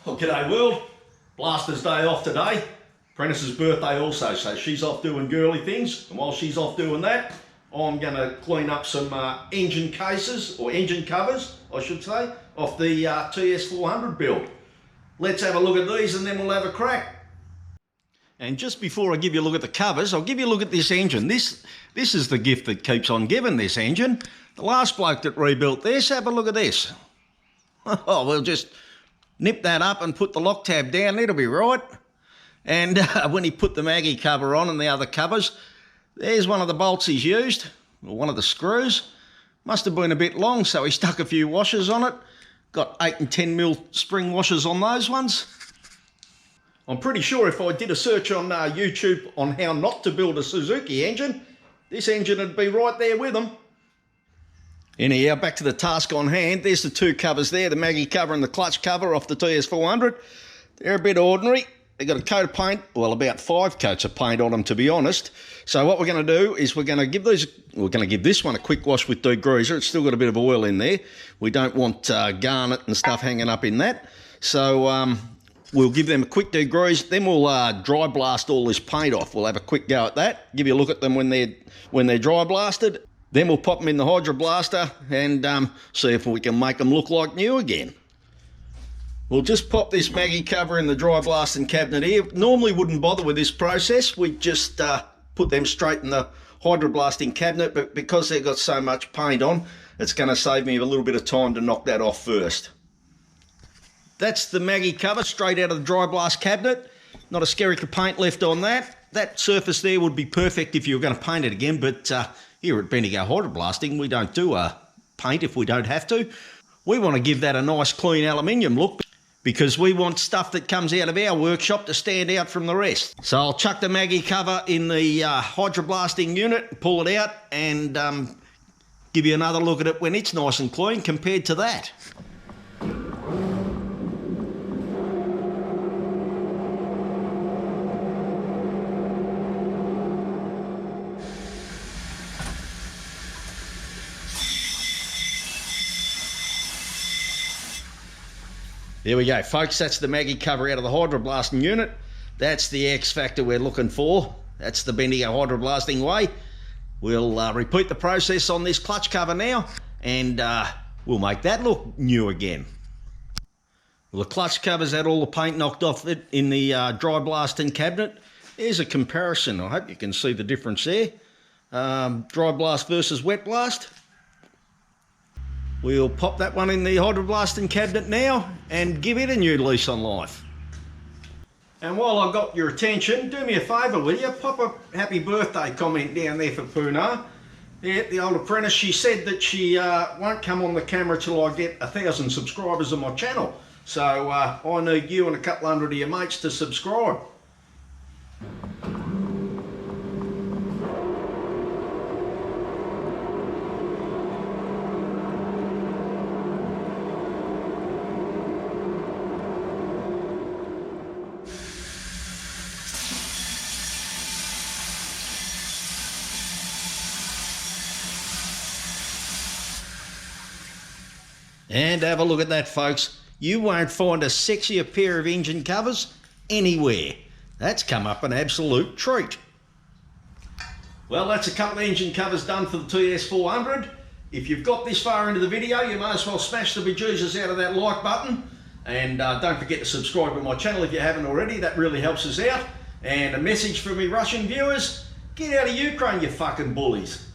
Well, g'day world. Blaster's day off today. Apprentice's birthday also, so she's off doing girly things. And while she's off doing that, I'm going to clean up some engine cases, or engine covers, I should say, off the TS400 build. Let's have a look at these and then we'll have a crack. And just before I give you a look at the covers, I'll give you a look at this engine. This is the gift that keeps on giving, this engine. The last bloke that rebuilt this, have a look at this. Oh, we'll just nip that up and put the lock tab down, it'll be right. And when he put the Maggie cover on and the other covers, there's one of the bolts he's used, or one of the screws. Must have been a bit long, so he stuck a few washers on it. Got 8 and 10 mil spring washers on those ones. I'm pretty sure if I did a search on YouTube on how not to build a Suzuki engine, this engine would be right there with them. Anyhow, back to the task on hand. There's the two covers there, the Maggie cover and the clutch cover off the TS400. They're a bit ordinary. They've got a coat of paint, well, about 5 coats of paint on them, to be honest. So what we're going to do is we're going to give this one a quick wash with degreaser. It's still got a bit of oil in there. We don't want garnet and stuff hanging up in that. So we'll give them a quick degrease, then we'll dry blast all this paint off. We'll have a quick go at that, give you a look at them when they're dry blasted. Then we'll pop them in the Hydroblaster and see if we can make them look like new again. We'll just pop this Maggie cover in the dry blasting cabinet here. Normally wouldn't bother with this process. We'd just put them straight in the Hydroblasting cabinet, but because they've got so much paint on, it's going to save me a little bit of time to knock that off first. That's the Maggie cover straight out of the dry blast cabinet. Not a skerrick of paint left on that. That surface there would be perfect if you were going to paint it again, but here at Bendigo Hydroblasting, we don't do paint if we don't have to. We want to give that a nice clean aluminium look because we want stuff that comes out of our workshop to stand out from the rest. So I'll chuck the Maggie cover in the Hydroblasting unit, pull it out and give you another look at it when it's nice and clean compared to that. There we go, folks, that's the Maggie cover out of the Hydroblasting unit. That's the X factor we're looking for. That's the Bendigo Hydroblasting way. We'll repeat the process on this clutch cover now, and we'll make that look new again. Well, the clutch cover's had all the paint knocked off it in the dry blasting cabinet. There's a comparison. I hope you can see the difference there. Dry blast versus wet blast. We'll pop that one in the Hydroblasting cabinet now and give it a new lease on life. And while I've got your attention, do me a favour, will you? Pop a happy birthday comment down there for Puna. Yeah, the old apprentice, she said that she won't come on the camera till I get 1,000 subscribers on my channel. So I need you and a couple hundred of your mates to subscribe. And have a look at that, folks. You won't find a sexier pair of engine covers anywhere. That's come up an absolute treat. Well, that's a couple of engine covers done for the TS400. If you've got this far into the video, you may as well smash the bejesus out of that like button. And don't forget to subscribe to my channel if you haven't already. That really helps us out. And a message for me Russian viewers, get out of Ukraine, you fucking bullies.